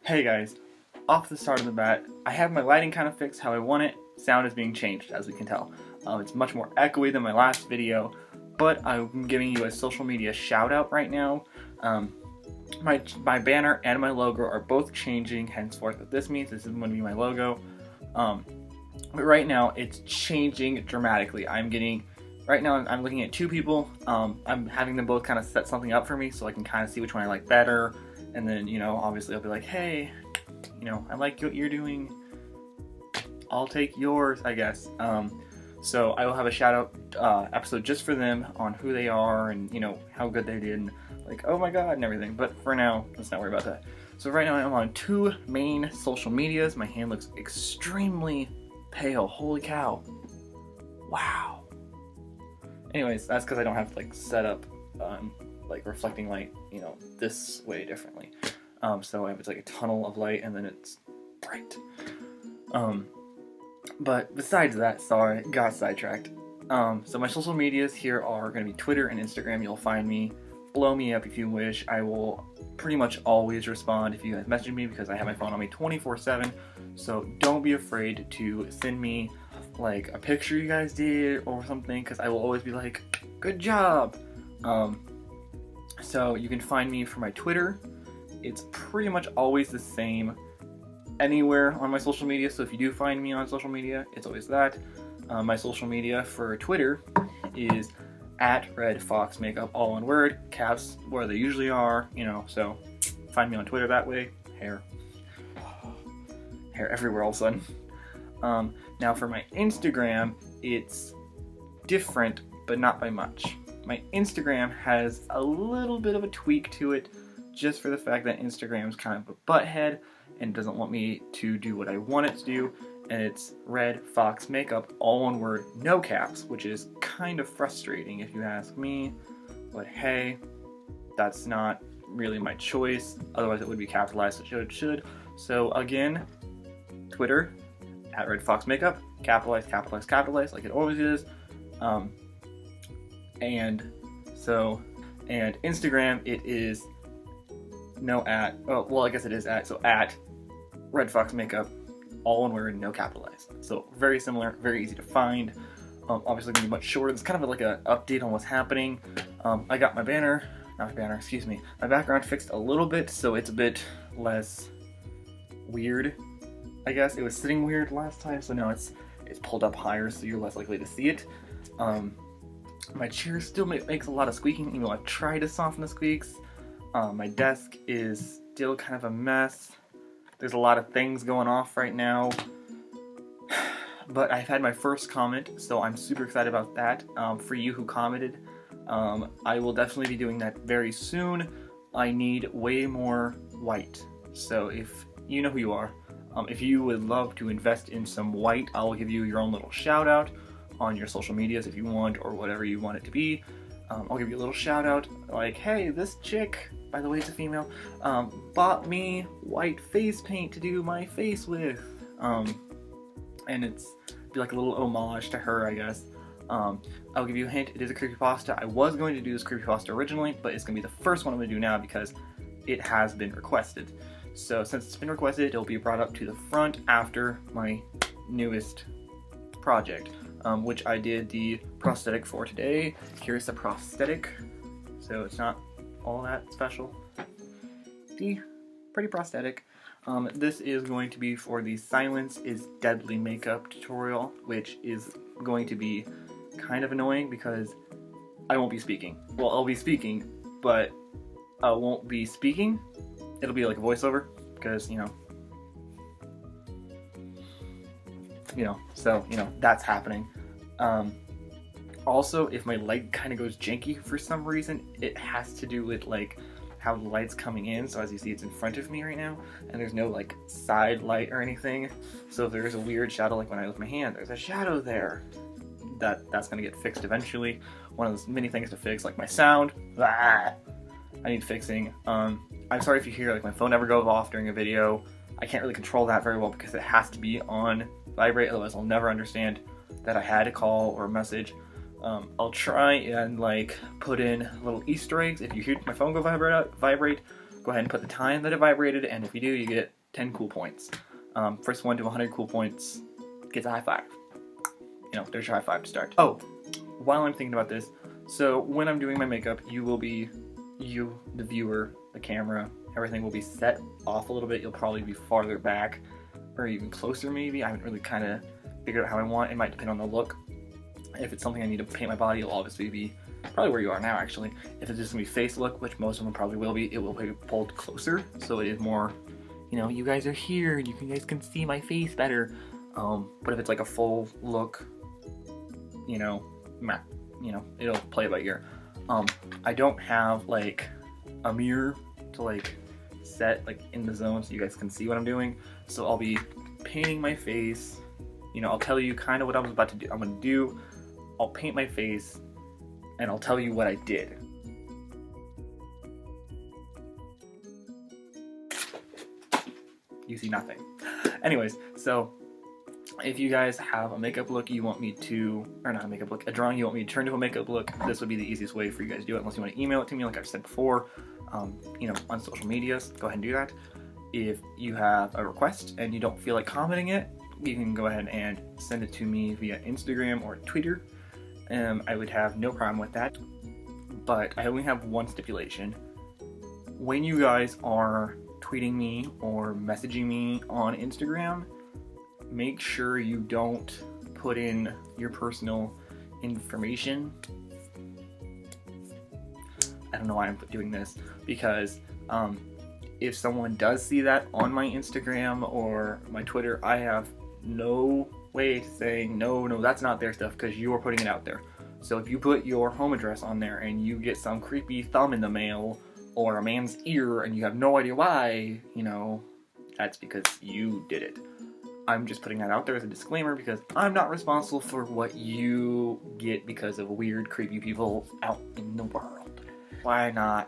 Hey guys, off the start of the bat, I have my lighting kind of fixed how I want it. Sound is being changed, as we can tell. It's much more echoey than my last video, but I'm giving you a social media shout out right now. My banner and my logo are both changing, henceforth what this means. This is going to be my logo. But right now, it's changing dramatically. Right now I'm looking at two people. I'm having them both kind of set something up for me so I can kind of see which one I like better. And then, obviously I'll be like, hey, I like what you're doing. I'll take yours, I guess. So I will have a shout out episode just for them on who they are and, how good they did and like, oh my god and everything. But for now, let's not worry about that. So right now I'm on two main social medias. My hand looks extremely pale. Holy cow. Wow. Anyways, that's because I don't have set up reflecting light, this way differently. So it's like a tunnel of light and then it's bright. But besides that, sorry, got sidetracked. So my social medias here are going to be Twitter and Instagram. You'll find me. Blow me up if you wish. I will pretty much always respond if you guys message me because I have my phone on me 24/7. So don't be afraid to send me like a picture you guys did or something because I will always be like, good job. So you can find me for my Twitter. It's pretty much always the same anywhere on my social media. So if you do find me on social media, it's always that. My social media for Twitter is @RedFoxMakeup, all one word, caps where they usually are, so find me on Twitter that way. Hair everywhere all of a sudden. Now for my Instagram, it's different, but not by much. My Instagram has a little bit of a tweak to it, just for the fact that Instagram's kind of a butthead and doesn't want me to do what I want it to do, and it's Red Fox Makeup, all one word, no caps, which is kind of frustrating if you ask me, but hey, that's not really my choice, otherwise it would be capitalized, so it should. So again, Twitter, @RedFoxMakeup, capitalize, like it always is. And Instagram, it is I guess it is @RedFoxMakeup, all one word, no capitalized. So very similar, very easy to find. Obviously gonna be much shorter. It's kind of like an update on what's happening. I got my my background fixed a little bit, so it's a bit less weird. I guess it was sitting weird last time, so now it's pulled up higher, so you're less likely to see it. My chair still makes a lot of squeaking, even though I've tried to soften the squeaks. My desk is still kind of a mess. There's a lot of things going off right now. But I've had my first comment, so I'm super excited about that. For you who commented, I will definitely be doing that very soon. I need way more white. So if you know who you are, if you would love to invest in some white, I'll give you your own little shout out on your social medias if you want, or whatever you want it to be. I'll give you a little shout out like, hey, this chick, by the way it's a female, bought me white face paint to do my face with. And it's be like a little homage to her, I guess. I'll give you a hint, it is a creepypasta. I was going to do this creepypasta originally, but it's going to be the first one I'm going to do now because it has been requested. So since it's been requested, it'll be brought up to the front after my newest project, which I did the prosthetic for today. Here's the prosthetic. So it's not all that special. Pretty prosthetic. This is going to be for the Silence is Deadly makeup tutorial, which is going to be kind of annoying because I won't be speaking. Well, I'll be speaking, but I won't be speaking. It'll be like a voiceover because, so, that's happening. Also, if my light kind of goes janky for some reason, it has to do with how the light's coming in. So as you see, it's in front of me right now, and there's no side light or anything. So if there's a weird shadow, like when I lift my hand, there's a shadow there. That's gonna get fixed eventually. One of those many things to fix, like my sound. I need fixing. I'm sorry if you hear my phone never goes off during a video. I can't really control that very well because it has to be on vibrate, otherwise I'll never understand that I had a call or a message. I'll try and put in little Easter eggs. If you hear my phone go vibrate, go ahead and put the time that it vibrated, and if you do, you get 10 cool points. First one to 100 cool points gets a high five. You know, there's your high five to start. Oh, while I'm thinking about this, so when I'm doing my makeup, you, the viewer, the camera, everything will be set off a little bit. You'll probably be farther back, or even closer maybe. I haven't really kind of figured out how I want. It might depend on the look. If it's something I need to paint my body, it'll obviously be probably where you are now, actually. If it's just gonna be face look, which most of them probably will be, it will be pulled closer, so it is more, you know, you guys are here, and you guys can see my face better. But if it's like a full look, you know, it'll play it by ear. I don't have like a mirror to like set like in the zone so you guys can see what I'm doing. So I'll be painting my face. You know, I'll tell you kind of what I'm about to do. I'll paint my face and I'll tell you what I did. You see nothing. Anyways, so if you guys have a makeup look you want me to, or not a makeup look, a drawing you want me to turn to a makeup look, this would be the easiest way for you guys to do it, unless you want to email it to me like I've said before, you know, on social medias, go ahead and do that. If you have a request and you don't feel like commenting it, you can go ahead and send it to me via Instagram or Twitter. I would have no problem with that, but I only have one stipulation. When you guys are tweeting me or messaging me on Instagram, make sure you don't put in your personal information. I don't know why I'm doing this, because if someone does see that on my Instagram or my Twitter, I have no way to say, no, that's not their stuff, because you are putting it out there. So if you put your home address on there and you get some creepy thumb in the mail or a man's ear and you have no idea why, you know, that's because you did it. I'm just putting that out there as a disclaimer because I'm not responsible for what you get because of weird, creepy people out in the world. Why not?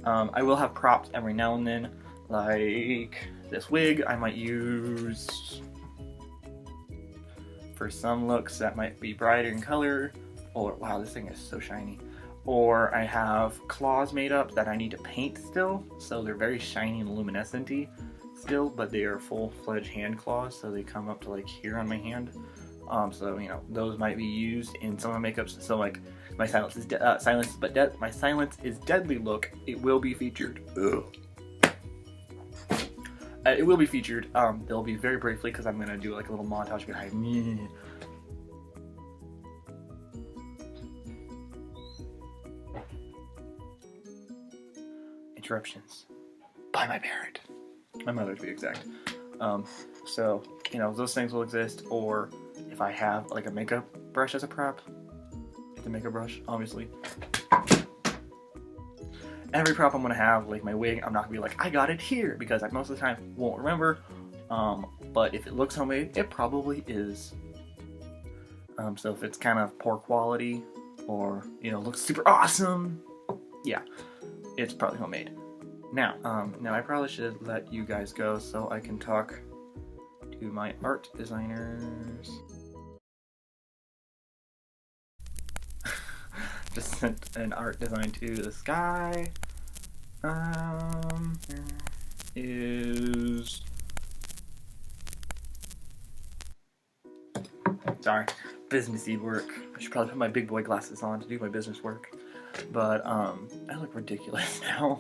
I will have props every now and then, like this wig I might use for some looks that might be brighter in color, or wow, this thing is so shiny. Or I have claws made up that I need to paint still, so they're very shiny and luminescent-y still, but they are full-fledged hand claws, so they come up to like here on my hand. So you know, those might be used in some of my makeups. So like my Silence is Deadly look, it will be featured. It will be featured. They'll be very briefly because I'm gonna do like a little montage behind me. Interruptions by my parent, my mother to be exact. So you know, those things will exist. Or if I have like a makeup brush as a prop, it's a makeup brush, obviously. Every prop I'm gonna have, like my wig, I'm not gonna be like, I got it here, because I most of the time won't remember. But if it looks homemade, it probably is. So if it's kind of poor quality, or you know, looks super awesome, yeah, it's probably homemade. Now I probably should let you guys go so I can talk to my art designers. Just sent an art design to this guy. Sorry, businessy work. I should probably put my big boy glasses on to do my business work. But I look ridiculous now.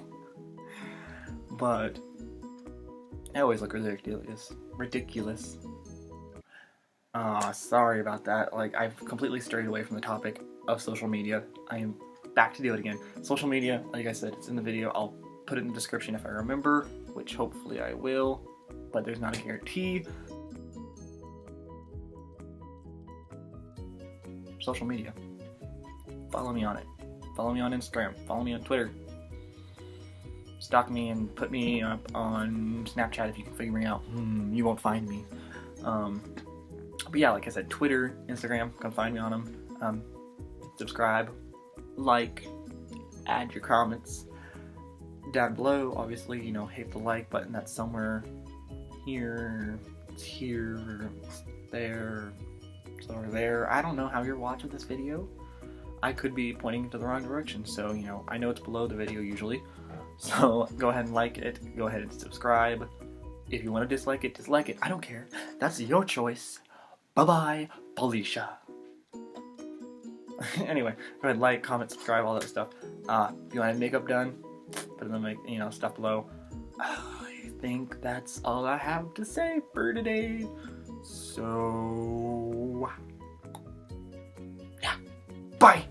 But I always look ridiculous. Sorry about that. Like, I've completely strayed away from the topic of social media. I am back to do it again. Social media, like I said, it's in the video. I'll put it in the description if I remember, which hopefully I will, but there's not a guarantee. Social media. Follow me on it. Follow me on Instagram. Follow me on Twitter. Stalk me and put me up on Snapchat if you can figure me out. You won't find me. But yeah, like I said, Twitter, Instagram, come find me on them. Subscribe, like, add your comments down below. Obviously, you know, hit the like button. That's somewhere here. It's here. It's there. It's over there. I don't know how you're watching this video. I could be pointing to the wrong direction, so, you know, I know it's below the video usually. So go ahead and like it. Go ahead and subscribe. If you want to dislike it, dislike it. I don't care. That's your choice. Bye-bye, Felicia. Anyway, go ahead, like, comment, subscribe, all that stuff. If you want makeup done, put in the stuff below. I think that's all I have to say for today. So, yeah, bye.